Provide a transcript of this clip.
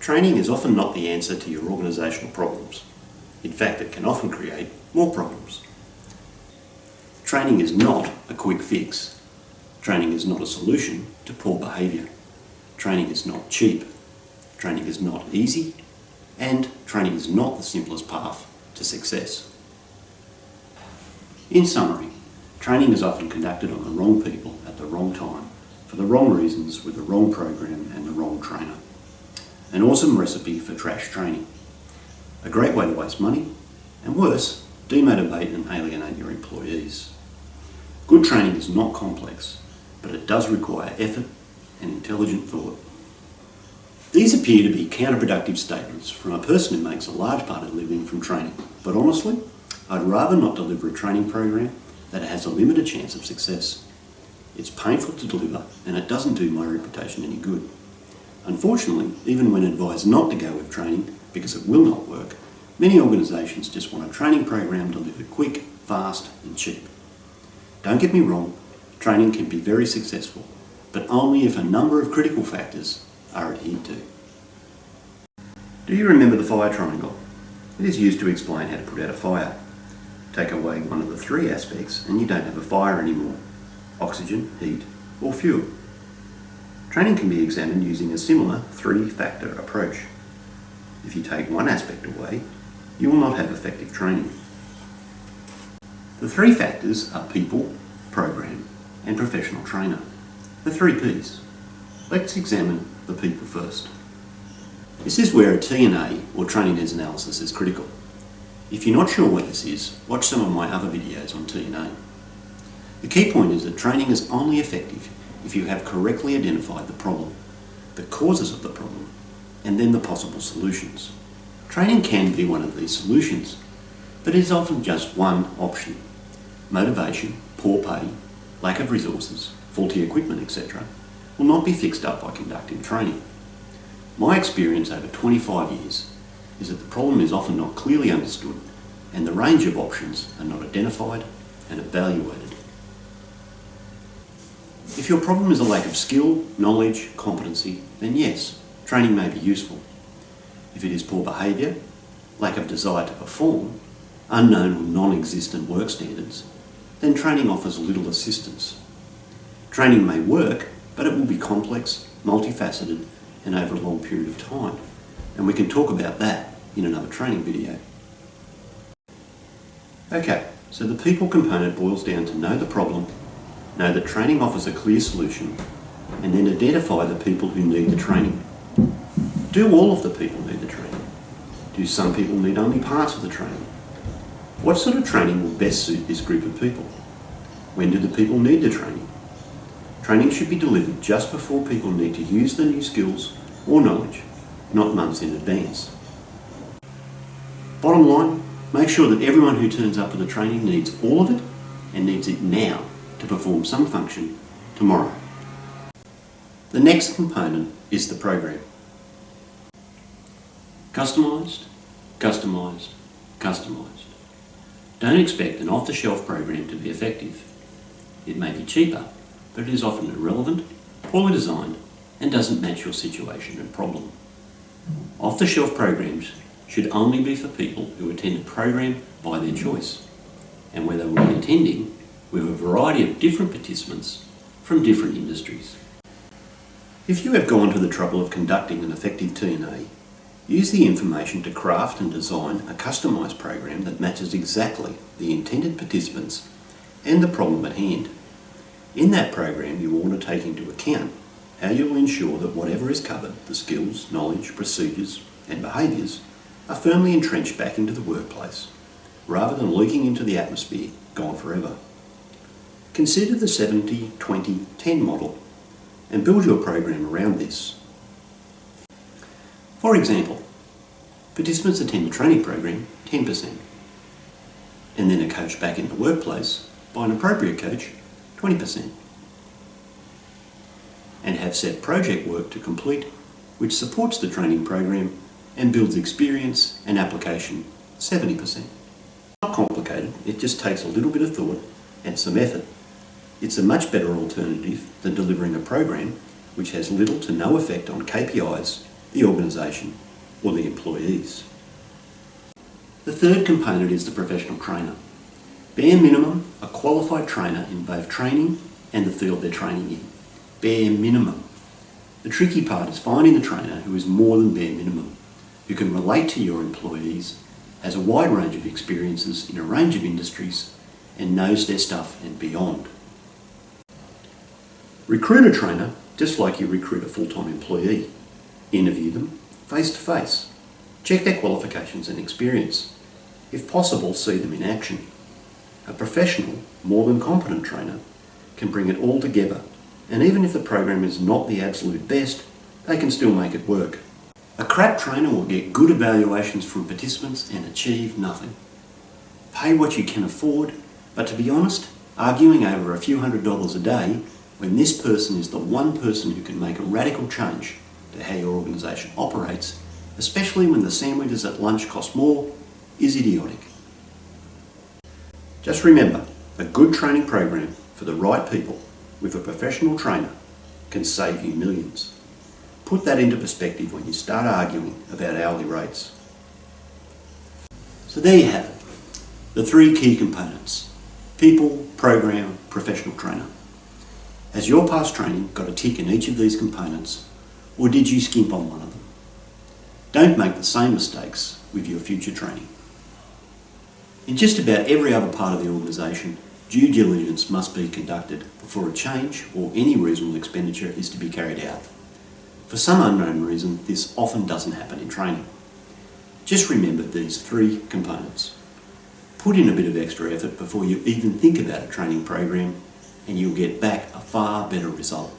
Training is often not the answer to your organisational problems. In fact, it can often create more problems. Training is not a quick fix. Training is not a solution to poor behaviour. Training is not cheap. Training is not easy. And training is not the simplest path to success. In summary, training is often conducted on the wrong people at the wrong time, for the wrong reasons, with the wrong program and the wrong trainer. An awesome recipe for trash training. A great way to waste money, and worse, demotivate and alienate your employees. Good training is not complex, but it does require effort and intelligent thought. These appear to be counterproductive statements from a person who makes a large part of living from training, but honestly, I'd rather not deliver a training program that has a limited chance of success. It's painful to deliver, and it doesn't do my reputation any good. Unfortunately, even when advised not to go with training because it will not work, many organisations just want a training program delivered quick, fast and cheap. Don't get me wrong, training can be very successful, but only if a number of critical factors are adhered to. Do you remember the fire triangle? It is used to explain how to put out a fire. Take away one of the three aspects and you don't have a fire anymore: oxygen, heat or fuel. Training can be examined using a similar three-factor approach. If you take one aspect away, you will not have effective training. The three factors are people, program and professional trainer. The 3 Ps. Let's examine the people first. This is where a T&A or training needs analysis is critical. If you're not sure what this is, watch some of my other videos on T&A. The key point is that training is only effective if you have correctly identified the problem, the causes of the problem, and then the possible solutions. Training can be one of these solutions, but it is often just one option. Motivation, poor pay, lack of resources, faulty equipment, etc. will not be fixed up by conducting training. My experience over 25 years is that the problem is often not clearly understood and the range of options are not identified and evaluated. If your problem is a lack of skill, knowledge, competency, then yes, training may be useful. If it is poor behaviour, lack of desire to perform, unknown or non-existent work standards, then training offers little assistance. Training may work, but it will be complex, multifaceted and over a long period of time, and we can talk about that in another training video. Okay, so the people component boils down to know the problem, know that training offers a clear solution, and then identify the people who need the training. Do all of the people need the training? Do some people need only parts of the training? What sort of training will best suit this group of people? When do the people need the training? Training should be delivered just before people need to use the new skills or knowledge, not months in advance. Bottom line, make sure that everyone who turns up for the training needs all of it and needs it now to perform some function tomorrow. The next component is the program. Customised, customised, customised. Don't expect an off-the-shelf program to be effective. It may be cheaper, but it is often irrelevant, poorly designed, and doesn't match your situation and problem. Off-the-shelf programs should only be for people who attend a program by their choice, and where they will be attending with a variety of different participants from different industries. If you have gone to the trouble of conducting an effective T&A, use the information to craft and design a customised program that matches exactly the intended participants and the problem at hand. In that program, you will want to take into account how you will ensure that whatever is covered, the skills, knowledge, procedures and behaviours, are firmly entrenched back into the workplace, rather than leaking into the atmosphere, gone forever. Consider the 70-20-10 model and build your program around this. For example, participants attend the training program 10%, and then are coached back in the workplace by an appropriate coach 20%, and have set project work to complete which supports the training program and builds experience and application 70%. Not complicated, it just takes a little bit of thought and some effort. It's a much better alternative than delivering a program which has little to no effect on KPIs, the organisation or the employees. The third component is the professional trainer. Bare minimum, a qualified trainer in both training and the field they're training in. Bare minimum. The tricky part is finding the trainer who is more than bare minimum, who can relate to your employees, has a wide range of experiences in a range of industries, and knows their stuff and beyond. Recruit a trainer just like you recruit a full-time employee. Interview them face to face. Check their qualifications and experience. If possible, see them in action. A professional, more than competent trainer can bring it all together, and even if the program is not the absolute best, they can still make it work. A crap trainer will get good evaluations from participants and achieve nothing. Pay what you can afford, but to be honest, arguing over a few $100s a day when this person is the one person who can make a radical change to how your organisation operates, especially when the sandwiches at lunch cost more, is idiotic. Just remember, a good training program for the right people with a professional trainer can save you millions. Put that into perspective when you start arguing about hourly rates. So there you have it, the three key components: people, program, professional trainer. Has your past training got a tick in each of these components, or did you skimp on one of them? Don't make the same mistakes with your future training. In just about every other part of the organisation, due diligence must be conducted before a change or any reasonable expenditure is to be carried out. For some unknown reason, this often doesn't happen in training. Just remember these three components. Put in a bit of extra effort before you even think about a training program, and you'll get back a far better result.